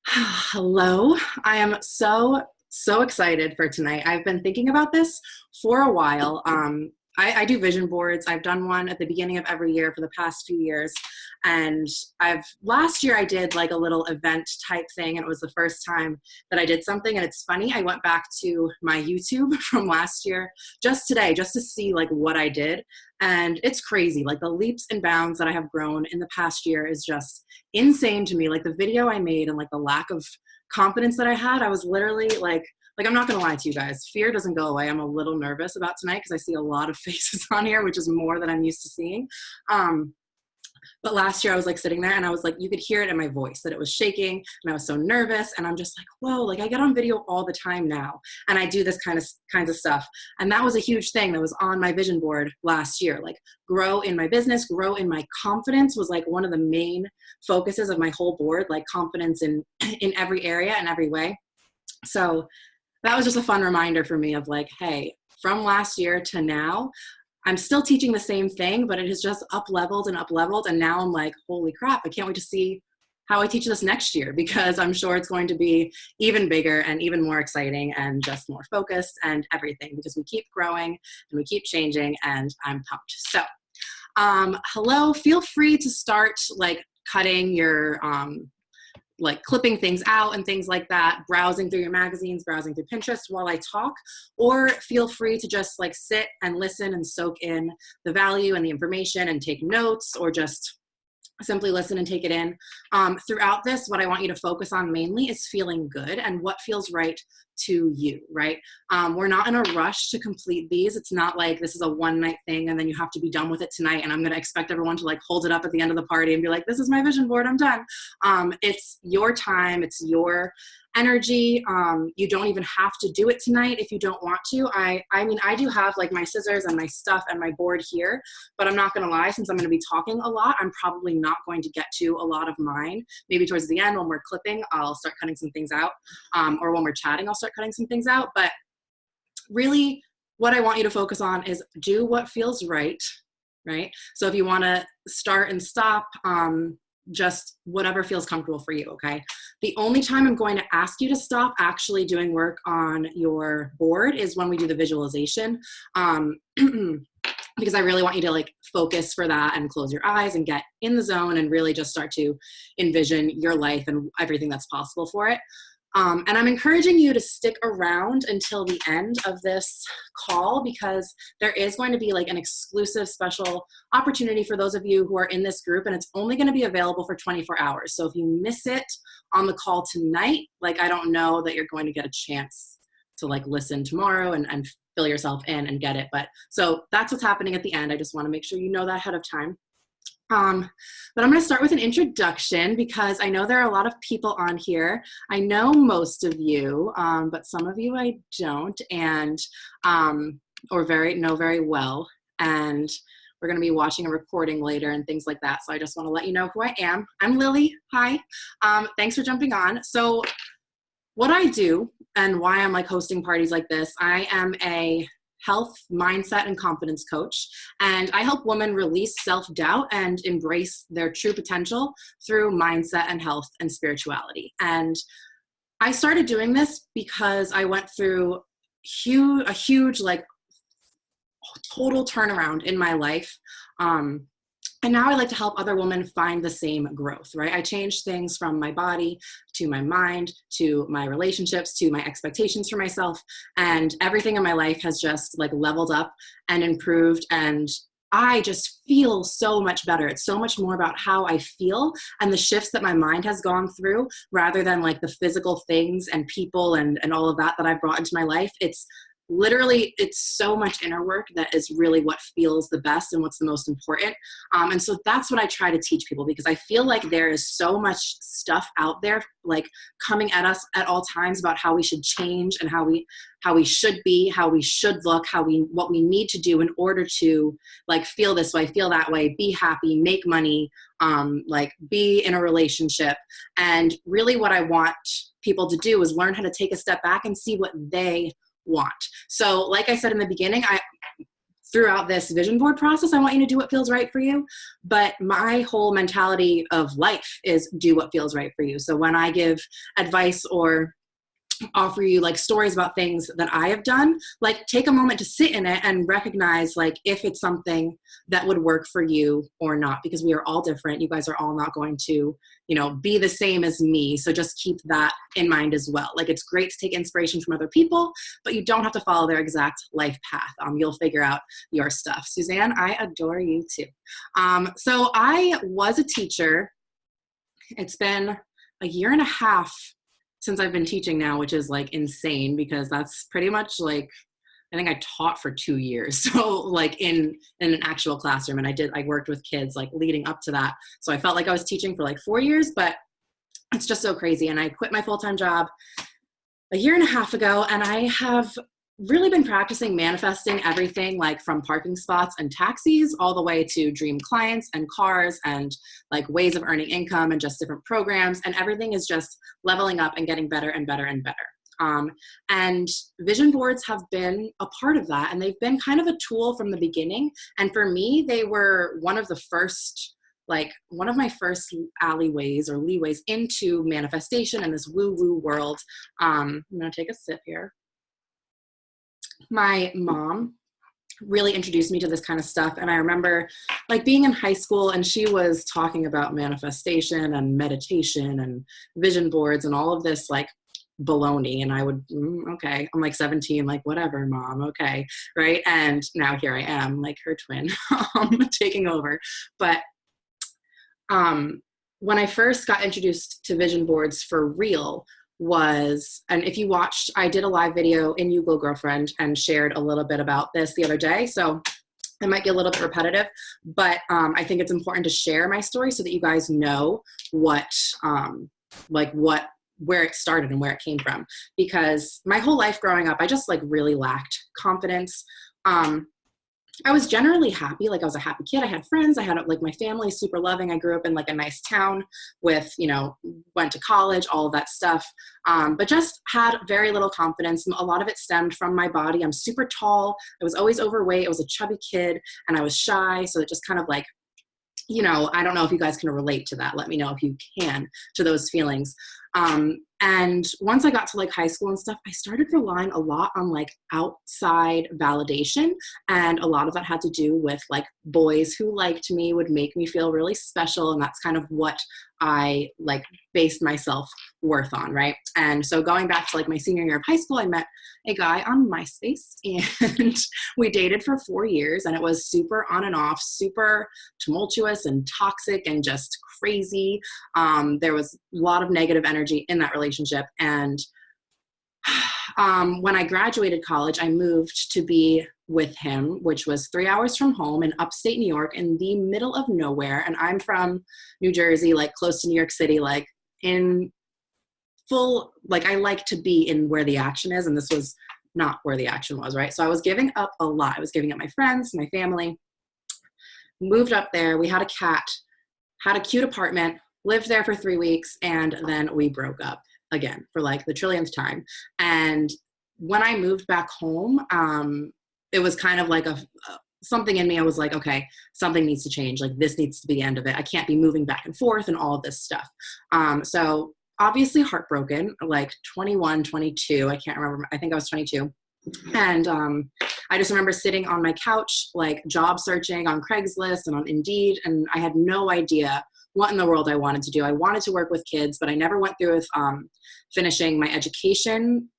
Hello. I am so excited for tonight. I've been thinking about this for a while. I do vision boards. I've done one at the beginning of every year for the past few years. And last year I did like a little event type thing, and it was the first time that I did something. And it's funny, I went back to my YouTube from last year just today, just to see like what I did. And it's crazy. Like the leaps and bounds that I have grown in the past year is just insane to me. Like the video I made and like the lack of confidence that I had, I was literally like I'm not gonna lie to you guys, fear doesn't go away. I'm a little nervous about tonight because I see a lot of faces on here, which is more than I'm used to seeing. But last year I was like sitting there and I was like, you could hear it in my voice that it was shaking and I was so nervous. And I'm just like, whoa, like I get on video all the time now. And I do this kinds of stuff. And that was a huge thing that was on my vision board last year. Like grow in my business, grow in my confidence was like one of the main focuses of my whole board, like confidence in every area and every way. So that was just a fun reminder for me of like, hey, from last year to now, I'm still teaching the same thing, but it has just up leveled and up leveled. And now I'm like, holy crap, I can't wait to see how I teach this next year, because I'm sure it's going to be even bigger and even more exciting and just more focused and everything, because we keep growing and we keep changing, and I'm pumped. So hello, feel free to start like cutting your like clipping things out and things like that, browsing through your magazines, browsing through Pinterest while I talk, or feel free to just like sit and listen and soak in the value and the information and take notes, or just simply listen and take it in. Throughout this, what I want you to focus on mainly is feeling good and what feels right to you, right? We're not in a rush to complete these. It's not like this is a one night thing and then you have to be done with it tonight and I'm going to expect everyone to like hold it up at the end of the party and be like, this is my vision board, I'm done. It's your time, it's your energy. You don't even have to do it tonight if you don't want to. I mean, I do have like my scissors and my stuff and my board here, but I'm not going to lie, since I'm going to be talking a lot, I'm probably not going to get to a lot of mine. Maybe towards the end when we're clipping, I'll start cutting some things out, or when we're chatting, I'll start cutting some things out. But really what I want you to focus on is do what feels right, right? So if you want to start and stop, just whatever feels comfortable for you, okay? The only time I'm going to ask you to stop actually doing work on your board is when we do the visualization, because I really want you to like focus for that and close your eyes and get in the zone and really just start to envision your life and everything that's possible for it. And I'm encouraging you to stick around until the end of this call, because there is going to be like an exclusive special opportunity for those of you who are in this group, and it's only going to be available for 24 hours. So if you miss it on the call tonight, like I don't know that you're going to get a chance to like listen tomorrow and fill yourself in and get it. But so that's what's happening at the end. I just want to make sure you know that ahead of time. But I'm going to start with an introduction, because I know there are a lot of people on here. I know most of you, but some of you I don't, and or know very well. And we're going to be watching a recording later and things like that. So I just want to let you know who I am. I'm Lily. Hi. Thanks for jumping on. So what I do and why I'm like hosting parties like this, I am a health, mindset, and confidence coach. And I help women release self-doubt and embrace their true potential through mindset and health and spirituality. And I started doing this because I went through a huge, like total turnaround in my life. And now I like to help other women find the same growth, right? I changed things from my body to my mind, to my relationships, to my expectations for myself. And everything in my life has just like leveled up and improved. And I just feel so much better. It's so much more about how I feel and the shifts that my mind has gone through, rather than like the physical things and people and all of that I've brought into my life. It's so much inner work that is really what feels the best and what's the most important. And so that's what I try to teach people, because I feel like there is so much stuff out there like coming at us at all times about how we should change and how we should be, how we should look, what we need to do in order to like feel this way, feel that way, be happy, make money, like be in a relationship. And really what I want people to do is learn how to take a step back and see what they want. So like I said in the beginning, throughout this vision board process, I want you to do what feels right for you. But my whole mentality of life is do what feels right for you. So when I give advice or offer you like stories about things that I have done, like take a moment to sit in it and recognize like if it's something that would work for you or not, because we are all different. You guys are all not going to, be the same as me. So just keep that in mind as well. Like it's great to take inspiration from other people, but you don't have to follow their exact life path. You'll figure out your stuff. Suzanne, I adore you too. So I was a teacher. It's been a year and a half since I've been teaching now, which is like insane because that's pretty much like, I think I taught for 2 years. So like in an actual classroom, and I worked with kids like leading up to that. So I felt like I was teaching for like 4 years, but it's just so crazy. And I quit my full-time job a year and a half ago, and I have really been practicing manifesting everything like from parking spots and taxis all the way to dream clients and cars and like ways of earning income and just different programs, and everything is just leveling up and getting better and better and better. And vision boards have been a part of that, and they've been kind of a tool from the beginning. And for me, they were one of my first alleyways or leeways into manifestation and this woo-woo world. I'm gonna take a sip here. My mom really introduced me to this kind of stuff. And I remember like being in high school and she was talking about manifestation and meditation and vision boards and all of this like baloney. And I would, okay, I'm like 17, like whatever, mom, okay, right? And now here I am, like her twin, taking over. But when I first got introduced to vision boards for real, and if you watched, I did a live video in You Glow Girlfriend and shared a little bit about this the other day. So it might be a little bit repetitive, but I think it's important to share my story so that you guys know where it started and where it came from. Because my whole life growing up, I just like really lacked confidence. I was generally happy. Like I was a happy kid. I had friends. I had like my family super loving. I grew up in like a nice town with, went to college, all of that stuff. But just had very little confidence. A lot of it stemmed from my body. I'm super tall. I was always overweight. I was a chubby kid and I was shy. So it just kind of like, I don't know if you guys can relate to that. Let me know if you can, to those feelings. And once I got to like high school and stuff, I started relying a lot on like outside validation. And a lot of that had to do with like boys who liked me would make me feel really special. And that's kind of what I like based my self-worth on, right? And so going back to like my senior year of high school, I met a guy on MySpace and we dated for 4 years, and it was super on and off, super tumultuous and toxic and just crazy. There was a lot of negative energy in that relationship. And when I graduated college, I moved to be with him, which was 3 hours from home in upstate New York in the middle of nowhere. And I'm from New Jersey, like close to New York City, like in full, like I like to be in where the action is. And this was not where the action was, right? So I was giving up a lot. I was giving up my friends, my family, moved up there. We had a cat, had a cute apartment, lived there for 3 weeks, and then we broke up again for like the trillionth time. And when I moved back home, it was kind of like something in me. I was like, okay, something needs to change. Like this needs to be the end of it. I can't be moving back and forth and all of this stuff. So obviously heartbroken, like 21, 22. I can't remember. I think I was 22. And I just remember sitting on my couch, like job searching on Craigslist and on Indeed. And I had no idea what in the world I wanted to do. I wanted to work with kids, but I never went through with finishing my education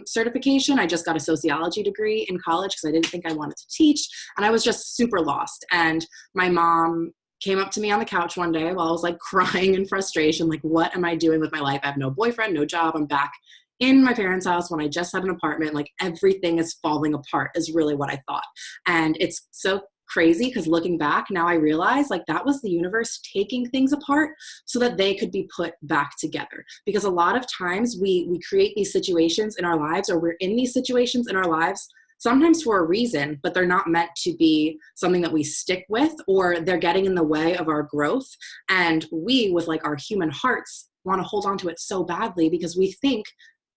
certification. I just got a sociology degree in college because I didn't think I wanted to teach. And I was just super lost. And my mom came up to me on the couch one day while I was like crying in frustration, like, what am I doing with my life? I have no boyfriend, no job. I'm back in my parents' house when I just had an apartment. Like everything is falling apart is really what I thought. And it's so crazy because looking back now I realize like that was the universe taking things apart so that they could be put back together. Because a lot of times we create these situations in our lives, or we're in these situations in our lives sometimes for a reason, but they're not meant to be something that we stick with, or they're getting in the way of our growth. And we, with like our human hearts, want to hold on to it so badly because we think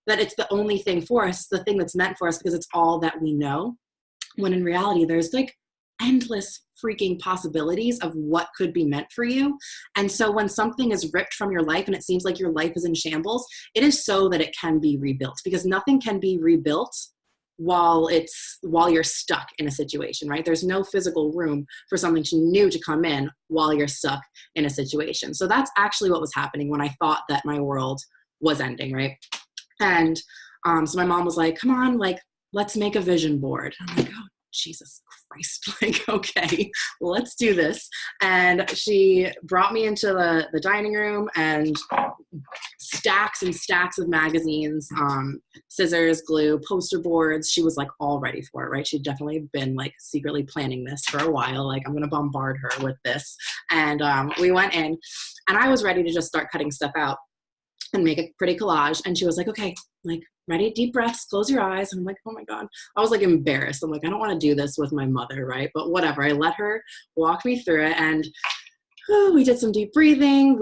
that it's the only thing for us, the thing that's meant for us because it's all that we know. when in reality, there's like endless freaking possibilities of what could be meant for you. And so when something is ripped from your life and it seems like your life is in shambles, it is so that it can be rebuilt, because nothing can be rebuilt while you're stuck in a situation, right? There's no physical room for something new to come in while you're stuck in a situation. So that's actually what was happening when I thought that my world was ending, right? And so my mom was like, come on, like, let's make a vision board. I'm like, oh, Jesus Christ, like, okay, let's do this. And she brought me into the dining room, and stacks and stacks of magazines, scissors, glue, poster boards. She was like all ready for it, right? She'd definitely been like secretly planning this for a while. Like, I'm going to bombard her with this. And we went in, and I was ready to just start cutting stuff out and make a pretty collage. And she was like, okay, like, ready, deep breaths, close your eyes. And I'm like, oh my God. I was like embarrassed. I'm like, I don't want to do this with my mother, right? But whatever. I let her walk me through it. And we did some deep breathing.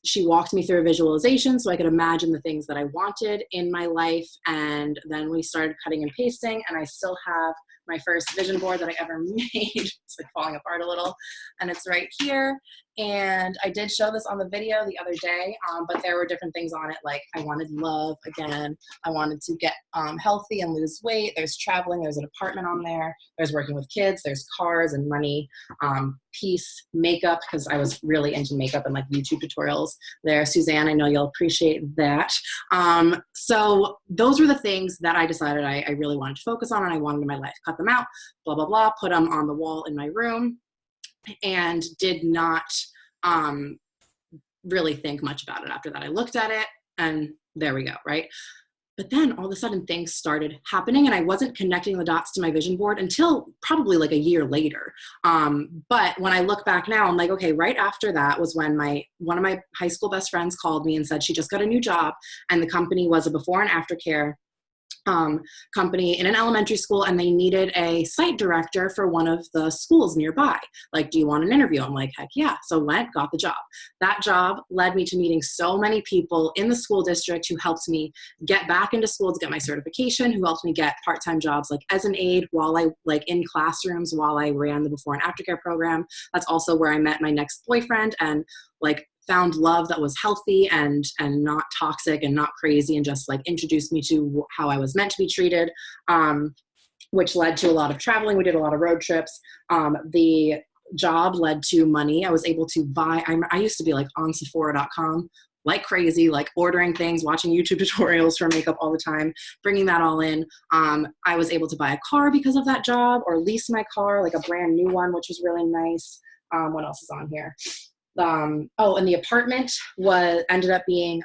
She walked me through a visualization so I could imagine the things that I wanted in my life. And then we started cutting and pasting, and I still have my first vision board that I ever made. It's like falling apart a little, and it's right here. And I did show this on the video the other day, but there were different things on it. Like, I wanted love again. I wanted to get healthy and lose weight. There's traveling. There's an apartment on there. There's working with kids. There's cars and money, peace, makeup, because I was really into makeup and like YouTube tutorials there. Suzanne, I know you'll appreciate that. So those were the things that I decided I really wanted to focus on, and I wanted in my life. Cut them out, blah, blah, blah, put them on the wall in my room, and did not really think much about it after that. I looked at it, and there we go, right? But then all of a sudden things started happening, and I wasn't connecting the dots to my vision board until probably like a year later. But when I look back now, I'm like, okay, right after that was when one of my high school best friends called me and said she just got a new job, and the company was a before and after care company in an elementary school, and they needed a site director for one of the schools nearby. Like, do you want an interview? I'm like, heck yeah. So went, got the job. That job led me to meeting so many people in the school district who helped me get back into school to get my certification, who helped me get part-time jobs like as an aide while I like in classrooms while I ran the before and after care program. That's also where I met my next boyfriend, and like found love that was healthy and not toxic and not crazy, and just like introduced me to how I was meant to be treated, which led to a lot of traveling. We did a lot of road trips. The job led to money. I was able to buy, I used to be like on Sephora.com like crazy, like ordering things, watching YouTube tutorials for makeup all the time, bringing that all in. I was able to buy a car because of that job, or lease my car, like a brand new one, which was really nice. What else is on here? And the apartment ended up being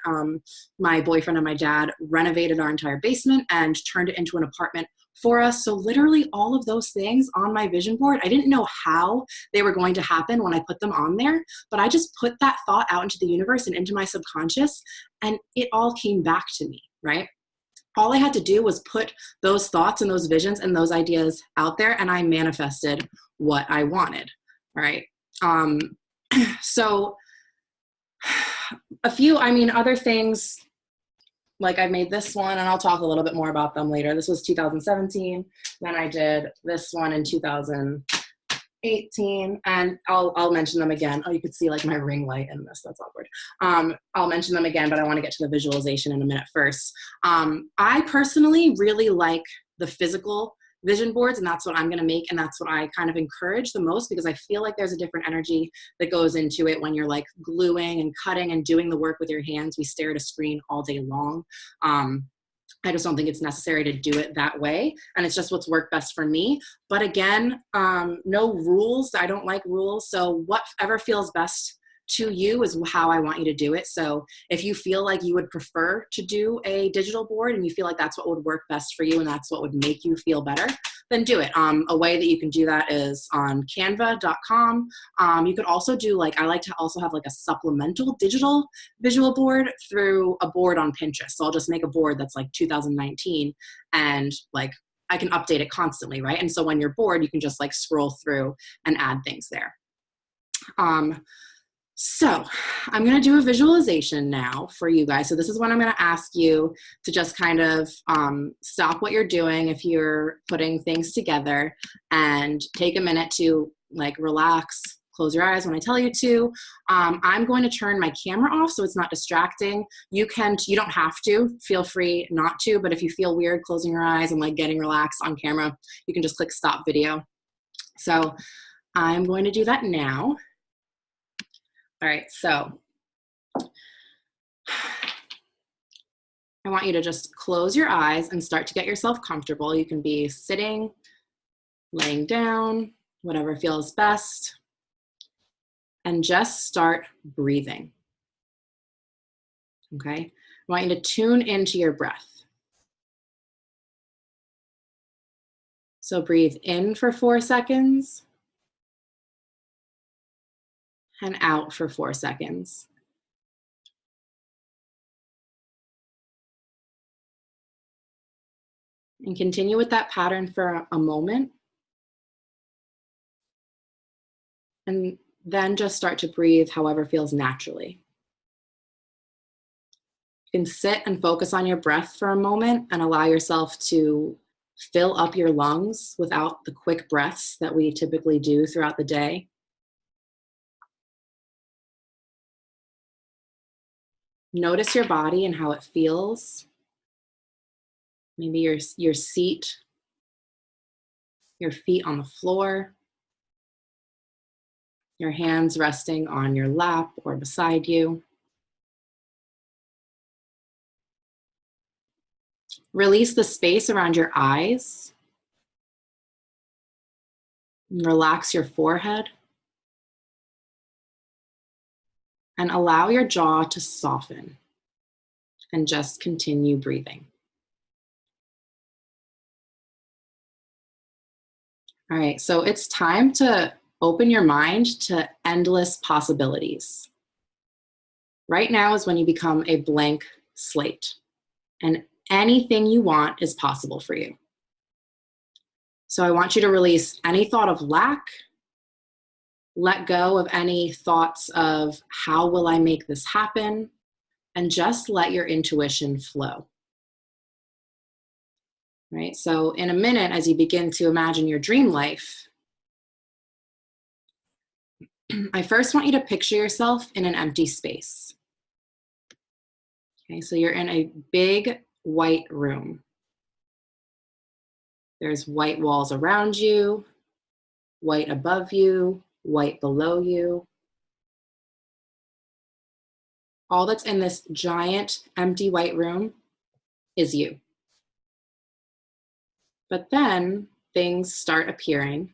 my boyfriend and my dad renovated our entire basement and turned it into an apartment for us. So literally all of those things on my vision board, I didn't know how they were going to happen when I put them on there, but I just put that thought out into the universe and into my subconscious, and it all came back to me, right? All I had to do was put those thoughts and those visions and those ideas out there, and I manifested what I wanted, all right? So other things, like I made this one, and I'll talk a little bit more about them later. This was 2017. Then I did this one in 2018, and I'll mention them again. Oh, you could see like my ring light in this. That's awkward. I'll mention them again, but I want to get to the visualization in a minute first. I personally really like the physical vision boards, and that's what I'm going to make, and that's what I kind of encourage the most, because I feel like there's a different energy that goes into it when you're like gluing and cutting and doing the work with your hands. We stare at a screen all day long. I just don't think it's necessary to do it that way, and it's just what's worked best for me. But again, no rules. I don't like rules, so whatever feels best to you is how I want you to do it. So if you feel like you would prefer to do a digital board and you feel like that's what would work best for you and that's what would make you feel better, then do it. A way that you can do that is on canva.com. You could also do I like to also have like a supplemental digital visual board through a board on Pinterest. So I'll just make a board that's like 2019, and like I can update it constantly, right? And so when you're bored, you can just like scroll through and add things there. So I'm going to do a visualization now for you guys. So this is when I'm going to ask you to just kind of stop what you're doing if you're putting things together and take a minute to like relax, close your eyes when I tell you to. I'm going to turn my camera off so it's not distracting. You don't have to, feel free not to, but if you feel weird closing your eyes and like getting relaxed on camera, you can just click stop video. So I'm going to do that now. All right, so I want you to just close your eyes and start to get yourself comfortable. You can be sitting, laying down, whatever feels best, and just start breathing. Okay, I want you to tune into your breath. So breathe in for 4 seconds and out for 4 seconds. And continue with that pattern for a moment. And then just start to breathe however feels naturally. You can sit and focus on your breath for a moment and allow yourself to fill up your lungs without the quick breaths that we typically do throughout the day. Notice your body and how it feels. Maybe your seat, your feet on the floor, your hands resting on your lap or beside you. Release the space around your eyes. Relax your forehead. And allow your jaw to soften. And just continue breathing. All right, so it's time to open your mind to endless possibilities. Right now is when you become a blank slate, and anything you want is possible for you. So I want you to release any thought of lack, let go of any thoughts of how will I make this happen, and just let your intuition flow. Right? So in a minute, as you begin to imagine your dream life, I first want you to picture yourself in an empty space. Okay, so you're in a big white room. There's white walls around you, white above you, white below you. All that's in this giant empty white room is you. But then things start appearing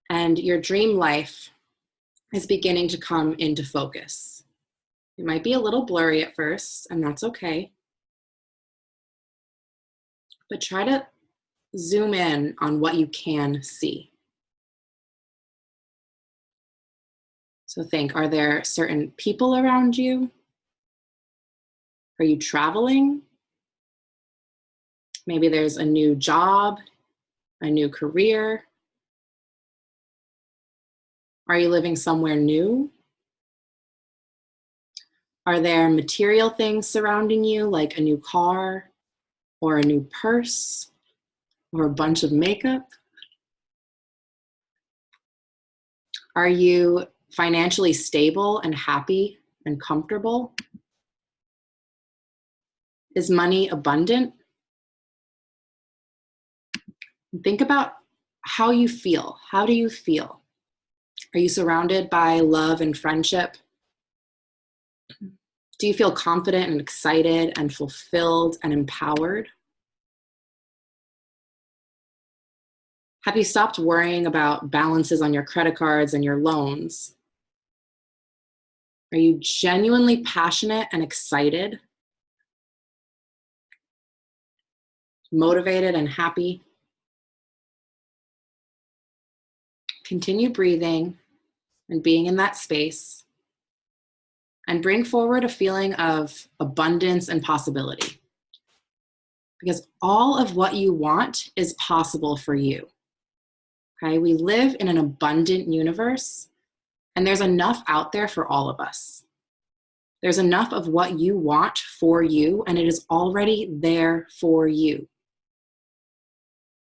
and your dream life is beginning to come into focus. It might be a little blurry at first, and that's okay. But try to zoom in on what you can see. So think, are there certain people around you? Are you traveling? Maybe there's a new job, a new career. Are you living somewhere new? Are there material things surrounding you, like a new car, or a new purse, or a bunch of makeup? Are you financially stable and happy and comfortable? Is money abundant? Think about how you feel. How do you feel? Are you surrounded by love and friendship? Do you feel confident and excited and fulfilled and empowered? Have you stopped worrying about balances on your credit cards and your loans? Are you genuinely passionate and excited? Motivated and happy? Continue breathing and being in that space, and bring forward a feeling of abundance and possibility. Because all of what you want is possible for you. Okay, we live in an abundant universe, And there's enough out there for all of us. There's enough of what you want for you, and it is already there for you.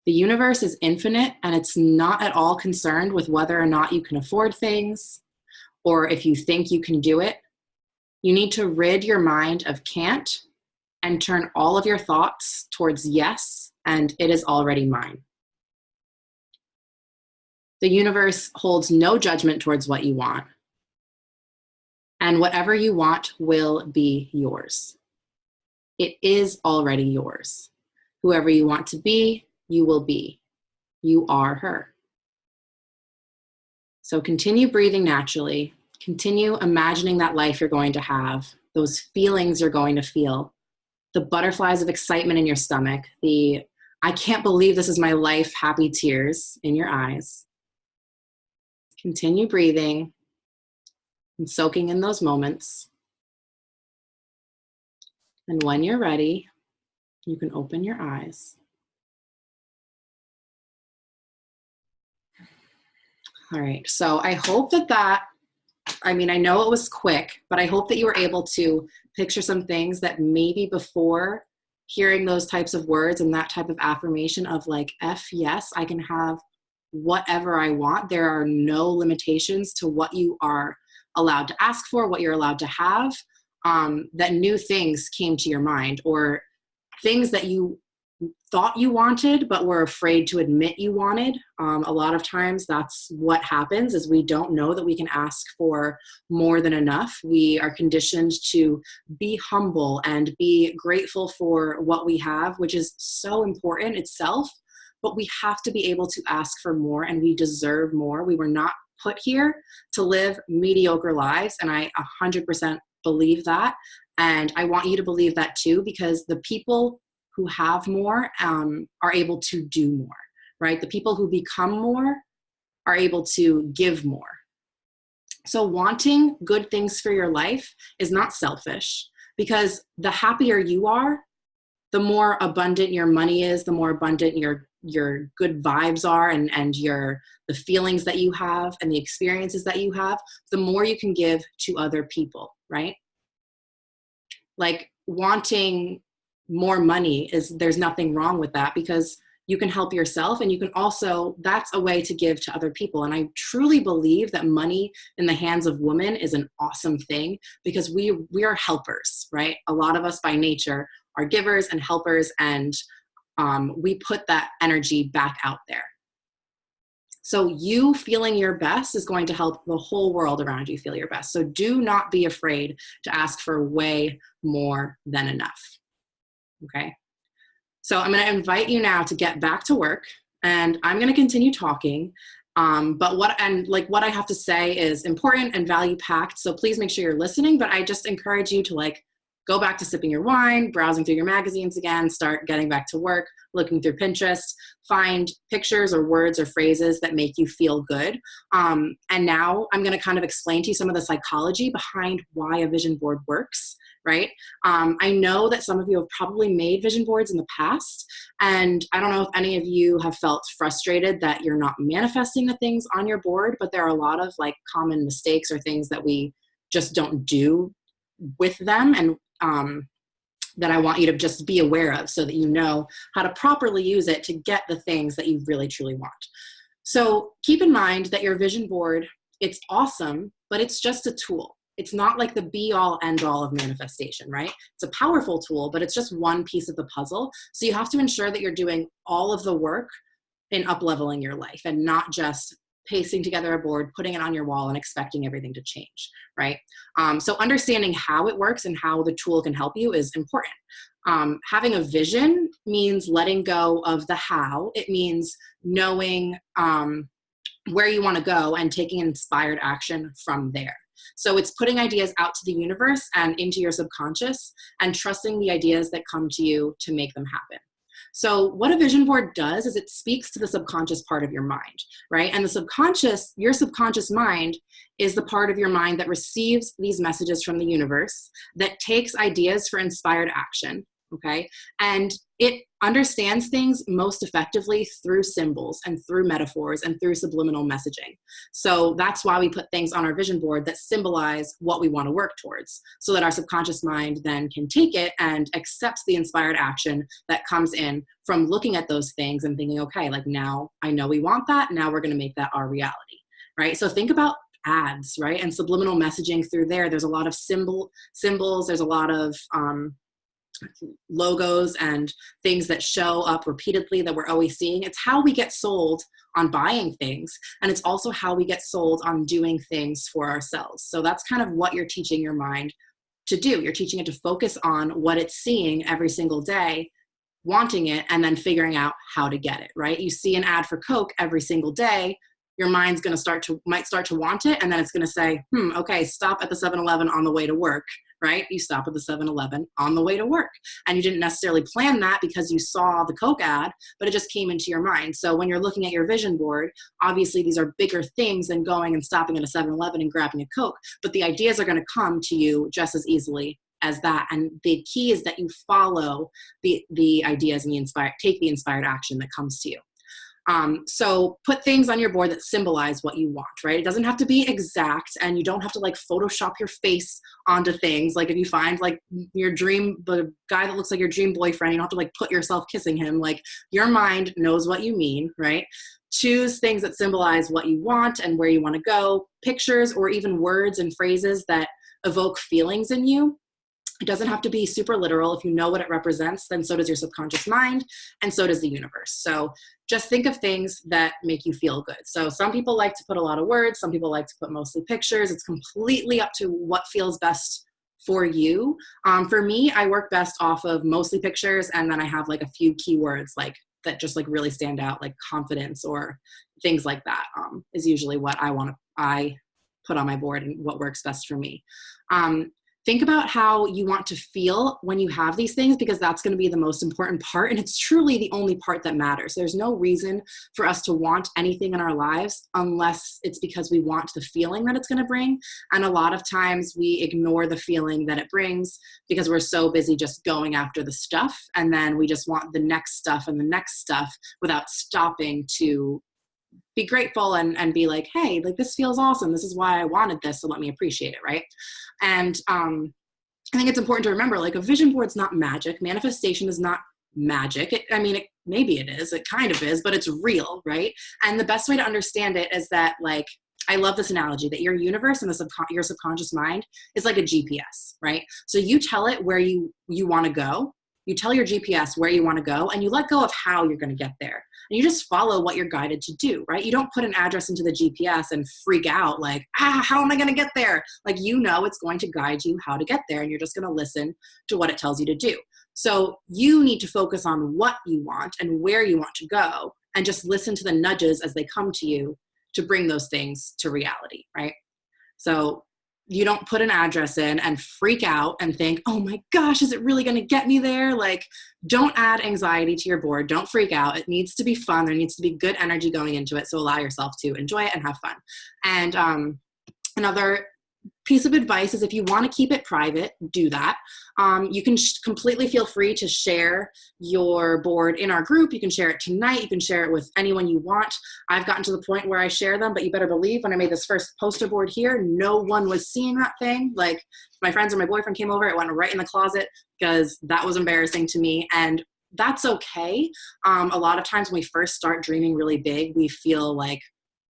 The universe is infinite, and it's not at all concerned with whether or not you can afford things or if you think you can do it. You need to rid your mind of can't and turn all of your thoughts towards yes, and it is already mine. The universe holds no judgment towards what you want, and whatever you want will be yours. It is already yours. Whoever you want to be, you will be. You are her. So continue breathing naturally. Continue imagining that life you're going to have, those feelings you're going to feel, the butterflies of excitement in your stomach, the I can't believe this is my life happy tears in your eyes. Continue breathing and soaking in those moments. And when you're ready, you can open your eyes. All right, so I hope I know it was quick, but I hope that you were able to picture some things that maybe before hearing those types of words and that type of affirmation of like, F yes, I can have whatever I want. There are no limitations to what you are allowed to ask for, what you're allowed to have, that new things came to your mind, or things that you thought you wanted but were afraid to admit you wanted. A lot of times that's what happens, is we don't know that we can ask for more than enough. We are conditioned to be humble and be grateful for what we have, which is so important itself, but we have to be able to ask for more, and we deserve more. We were not put here to live mediocre lives, and I 100% believe that, and I want you to believe that too, because the people who have more are able to do more, right? The people who become more are able to give more. So wanting good things for your life is not selfish, because the happier you are, the more abundant your money is, the more abundant your good vibes are, and the feelings that you have and the experiences that you have, the more you can give to other people, right? Like wanting more money there's nothing wrong with that, because you can help yourself, and you can also, that's a way to give to other people. And I truly believe that money in the hands of women is an awesome thing, because we are helpers, right? A lot of us by nature are givers and helpers, and we put that energy back out there. So you feeling your best is going to help the whole world around you feel your best. So do not be afraid to ask for way more than enough. Okay, so I'm going to invite you now to get back to work, and I'm going to continue talking. But what I have to say is important and value packed. So please make sure you're listening. But I just encourage you to go back to sipping your wine, browsing through your magazines again, start getting back to work, looking through Pinterest, find pictures or words or phrases that make you feel good. And now I'm going to kind of explain to you some of the psychology behind why a vision board works, right? I know that some of you have probably made vision boards in the past, and I don't know if any of you have felt frustrated that you're not manifesting the things on your board, but there are a lot of common mistakes or things that we just don't do with them, and that I want you to just be aware of, so that you know how to properly use it to get the things that you really truly want. So keep in mind that your vision board, it's awesome, but it's just a tool. It's not like the be all end all of manifestation, right? It's a powerful tool, but it's just one piece of the puzzle. So you have to ensure that you're doing all of the work in up-leveling your life, and not just pasting together a board, putting it on your wall, and expecting everything to change, right? So understanding how it works and how the tool can help you is important. Having a vision means letting go of the how. It means knowing where you want to go and taking inspired action from there. So it's putting ideas out to the universe and into your subconscious, and trusting the ideas that come to you to make them happen. So what a vision board does is it speaks to the subconscious part of your mind, right? And your subconscious mind is the part of your mind that receives these messages from the universe, that takes ideas for inspired action, okay? And it understands things most effectively through symbols and through metaphors and through subliminal messaging. So that's why we put things on our vision board that symbolize what we want to work towards, so that our subconscious mind then can take it and accepts the inspired action that comes in from looking at those things and thinking, okay, like now I know we want that. Now we're going to make that our reality, right? So think about ads, right? And subliminal messaging through there. There's a lot of symbols. There's a lot of logos and things that show up repeatedly that we're always seeing. It's how we get sold on buying things, and it's also how we get sold on doing things for ourselves. So that's kind of what you're teaching your mind to do. You're teaching it to focus on what it's seeing every single day, wanting it, and then figuring out how to get it, right? You see an ad for Coke every single day, your mind's going to might start to want it, and then it's going to say, okay, stop at the 7-Eleven on the way to work, right? You stop at the 7-Eleven on the way to work. And you didn't necessarily plan that because you saw the Coke ad, but it just came into your mind. So when you're looking at your vision board, obviously these are bigger things than going and stopping at a 7-Eleven and grabbing a Coke, but the ideas are going to come to you just as easily as that. And the key is that you follow the ideas and take the inspired action that comes to you. So put things on your board that symbolize what you want, right? It doesn't have to be exact, and you don't have to like Photoshop your face onto things. Like if you find like the guy that looks like your dream boyfriend, you don't have to like put yourself kissing him. Like your mind knows what you mean, right? Choose things that symbolize what you want and where you want to go, pictures or even words and phrases that evoke feelings in you. It doesn't have to be super literal. If you know what it represents, then so does your subconscious mind, and so does the universe. So just think of things that make you feel good. So some people like to put a lot of words. Some people like to put mostly pictures. It's completely up to what feels best for you. For me, I work best off of mostly pictures, and then I have like a few keywords like that just like really stand out, like confidence or things like that, is usually what I put on my board and what works best for me. Think about how you want to feel when you have these things, because that's going to be the most important part. And it's truly the only part that matters. There's no reason for us to want anything in our lives unless it's because we want the feeling that it's going to bring. And a lot of times we ignore the feeling that it brings because we're so busy just going after the stuff. And then we just want the next stuff and the next stuff without stopping to be grateful and be like, hey, like this feels awesome. This is why I wanted this. So let me appreciate it. Right. And I think it's important to remember, like a vision board's not magic. Manifestation is not magic. Maybe it is, it kind of is, but it's real. Right. And the best way to understand it is that, like, I love this analogy that your universe and your subconscious mind is like a GPS, right? So you tell it where you want to go. You tell your GPS where you want to go, and you let go of how you're going to get there. And you just follow what you're guided to do, right? You don't put an address into the GPS and freak out like, how am I going to get there? Like, it's going to guide you how to get there, and you're just going to listen to what it tells you to do. So you need to focus on what you want and where you want to go, and just listen to the nudges as they come to you to bring those things to reality, right? So you don't put an address in and freak out and think, oh my gosh, is it really going to get me there? Like, don't add anxiety to your board. Don't freak out. It needs to be fun. There needs to be good energy going into it. So allow yourself to enjoy it and have fun. And another piece of advice is, if you want to keep it private, do that. You can completely feel free to share your board in our group. You can share it tonight. You can share it with anyone you want. I've gotten to the point where I share them, but you better believe when I made this first poster board here, no one was seeing that thing. Like, my friends or my boyfriend came over, it went right in the closet because that was embarrassing to me. And that's okay. A lot of times when we first start dreaming really big, we feel like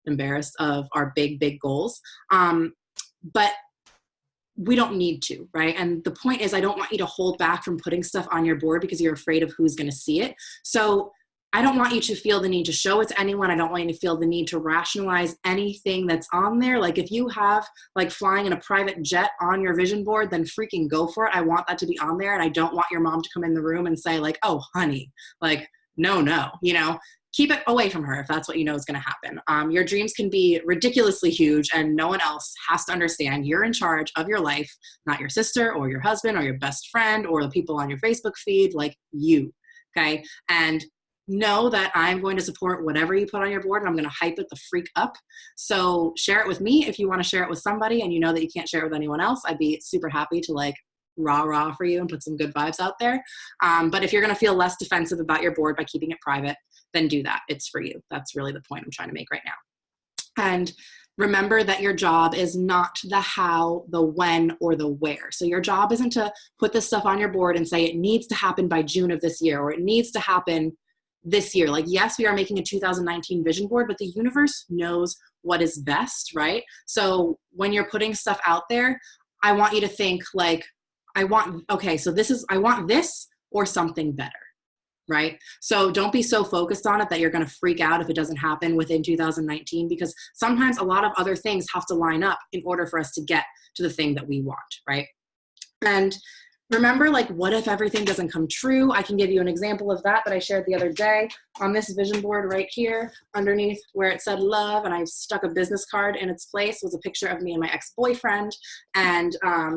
embarrassed of our big, big goals. But we don't need to, right? And the point is, I don't want you to hold back from putting stuff on your board because you're afraid of who's going to see it. So I don't want you to feel the need to show it to anyone. I don't want you to feel the need to rationalize anything that's on there. Like, if you have like flying in a private jet on your vision board, then freaking go for it. I want that to be on there. And I don't want your mom to come in the room and say like, oh, honey, like, no, keep it away from her if that's what you know is going to happen. Your dreams can be ridiculously huge, and no one else has to understand you're in charge of your life, not your sister or your husband or your best friend or the people on your Facebook feed, like you, okay? And know that I'm going to support whatever you put on your board, and I'm going to hype it the freak up. So share it with me if you want to share it with somebody and you know that you can't share it with anyone else. I'd be super happy to like rah for you and put some good vibes out there. But if you're going to feel less defensive about your board by keeping it private, then do that. It's for you. That's really the point I'm trying to make right now. And remember that your job is not the how, the when, or the where. So your job isn't to put this stuff on your board and say it needs to happen by June of this year, or it needs to happen this year. Like, yes, we are making a 2019 vision board, but the universe knows what is best, right? So when you're putting stuff out there, I want you to think like, I want this or something better. Right? So don't be so focused on it that you're going to freak out if it doesn't happen within 2019, because sometimes a lot of other things have to line up in order for us to get to the thing that we want, right? And remember, like, what if everything doesn't come true? I can give you an example of that I shared the other day on this vision board right here. Underneath where it said love, and I stuck a business card in its place, was a picture of me and my ex-boyfriend. And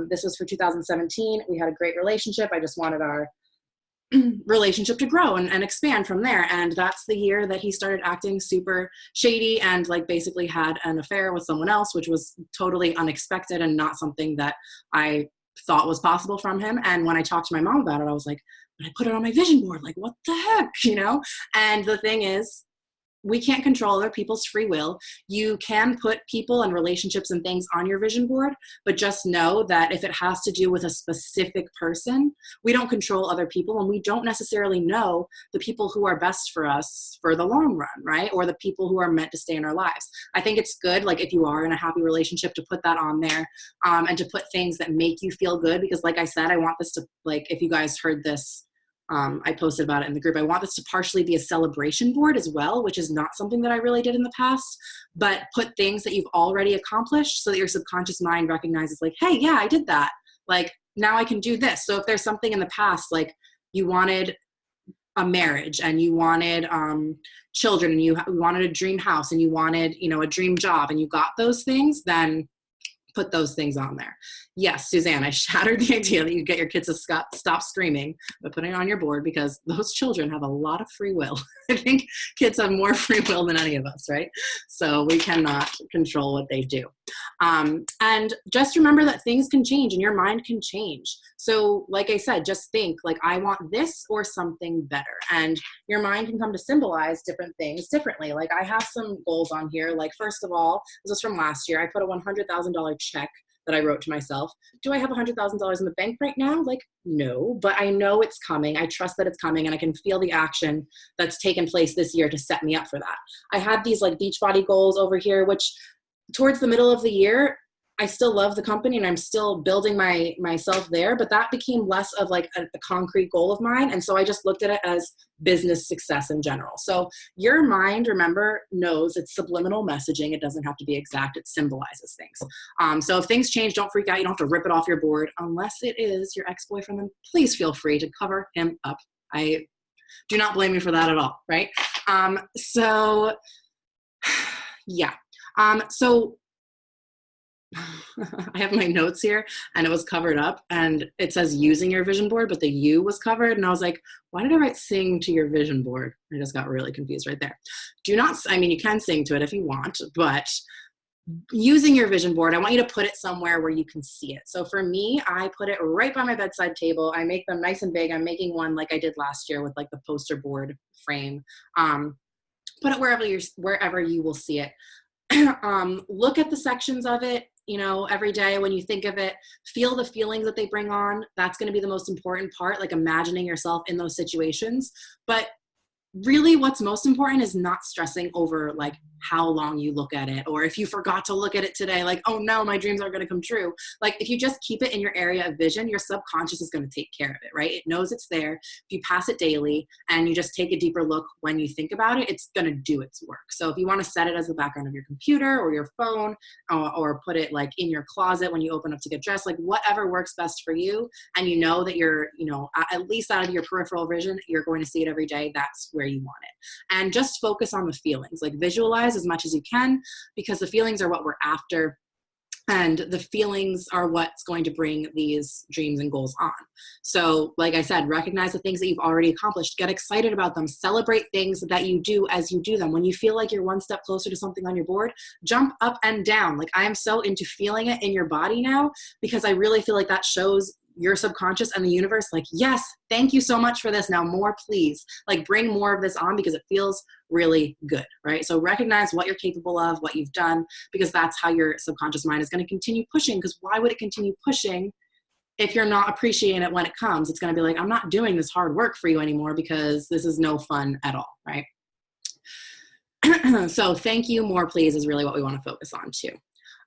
this was for 2017. We had a great relationship. I just wanted our relationship to grow and expand from there. And that's the year that he started acting super shady and like basically had an affair with someone else, which was totally unexpected and not something that I thought was possible from him. And when I talked to my mom about it, I was like, but I put it on my vision board, like, what the heck, you know? And the thing is, we can't control other people's free will. You can put people and relationships and things on your vision board, but just know that if it has to do with a specific person, we don't control other people, and we don't necessarily know the people who are best for us for the long run, right? Or the people who are meant to stay in our lives. I think it's good, like if you are in a happy relationship, to put that on there, and to put things that make you feel good, because like I said, I want this to, like, if you guys heard this, I posted about it in the group, I want this to partially be a celebration board as well, which is not something that I really did in the past, but put things that you've already accomplished so that your subconscious mind recognizes like, hey, yeah, I did that. Like, now I can do this. So if there's something in the past, like you wanted a marriage and you wanted children and you wanted a dream house and you wanted, you know, a dream job and you got those things, then put those things on there. Yes, Suzanne, I shattered the idea that you get your kids to stop screaming by putting it on your board, because those children have a lot of free will. I think kids have more free will than any of us, right? So we cannot control what they do. And just remember that things can change and your mind can change. So like I said, just think like, I want this or something better. And your mind can come to symbolize different things differently. Like I have some goals on here. Like, first of all, this was from last year. I put a $100,000 check that I wrote to myself. Do I have $100,000 in the bank right now? Like, no, but I know it's coming. I trust that it's coming, and I can feel the action that's taken place this year to set me up for that. I had these like Beachbody goals over here, which towards the middle of the year, I still love the company and I'm still building myself there, but that became less of like a concrete goal of mine. And so I just looked at it as business success in general. So your mind, remember, knows it's subliminal messaging. It doesn't have to be exact. It symbolizes things. So if things change, don't freak out. You don't have to rip it off your board unless it is your ex-boyfriend. Then please feel free to cover him up. I do not blame you for that at all, right? So yeah. So I have my notes here and it was covered up and it says using your vision board, but the U was covered. And I was like, why did I write sing to your vision board? I just got really confused right there. Do not, I mean, you can sing to it if you want, but using your vision board, I want you to put it somewhere where you can see it. So for me, I put it right by my bedside table. I make them nice and big. I'm making one like I did last year with like the poster board frame. Put it wherever you will see it. Look at the sections of it, you know, every day when you think of it, feel the feelings that they bring on. That's going to be the most important part, like imagining yourself in those situations. But really what's most important is not stressing over like how long you look at it, or if you forgot to look at it today, like, oh no, my dreams aren't going to come true. Like if you just keep it in your area of vision, your subconscious is going to take care of it, right? It knows it's there. If you pass it daily and you just take a deeper look when you think about it, it's going to do its work. So if you want to set it as the background of your computer or your phone, or put it like in your closet when you open up to get dressed, like whatever works best for you, and you know that you're, you know, at least out of your peripheral vision, you're going to see it every day, that's where you want it. And just focus on the feelings, like visualize as much as you can, because the feelings are what we're after. And the feelings are what's going to bring these dreams and goals on. So like I said, recognize the things that you've already accomplished. Get excited about them. Celebrate things that you do as you do them. When you feel like you're one step closer to something on your board, jump up and down. Like I am so into feeling it in your body now, because I really feel like that shows your subconscious and the universe like, yes, thank you so much for this. Now more, please. Like bring more of this on because it feels really good, right? So recognize what you're capable of, what you've done, because that's how your subconscious mind is going to continue pushing. Because why would it continue pushing if you're not appreciating it when it comes? It's going to be like, I'm not doing this hard work for you anymore because this is no fun at all, right? So thank you, more please is really what we want to focus on too.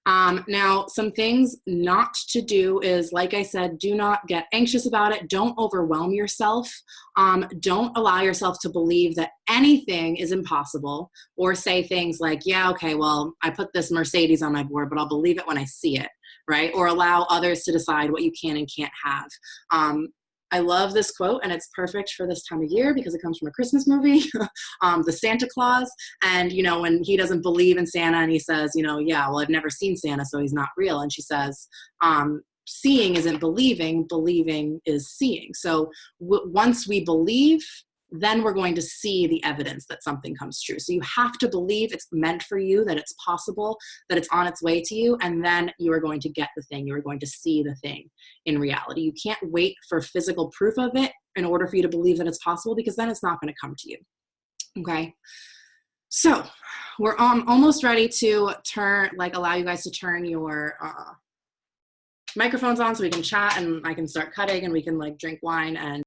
Now, some things not to do is, like I said, do not get anxious about it. Don't overwhelm yourself. Don't allow yourself to believe that anything is impossible, or say things like, yeah, okay, well, I put this Mercedes on my board, but I'll believe it when I see it, right? Or allow others to decide what you can and can't have. I love this quote, and it's perfect for this time of year because it comes from a Christmas movie, the Santa Claus. And, you know, when he doesn't believe in Santa and he says, you know, yeah, well, I've never seen Santa, so he's not real. And she says, seeing isn't believing, believing is seeing. So once we believe, then we're going to see the evidence that something comes true. So you have to believe it's meant for you, that it's possible, that it's on its way to you, and then you are going to get the thing. You are going to see the thing in reality. You can't wait for physical proof of it in order for you to believe that it's possible, because then it's not going to come to you. Okay? So we're almost ready to allow you guys to turn your microphones on so we can chat and I can start cutting and we can like drink wine and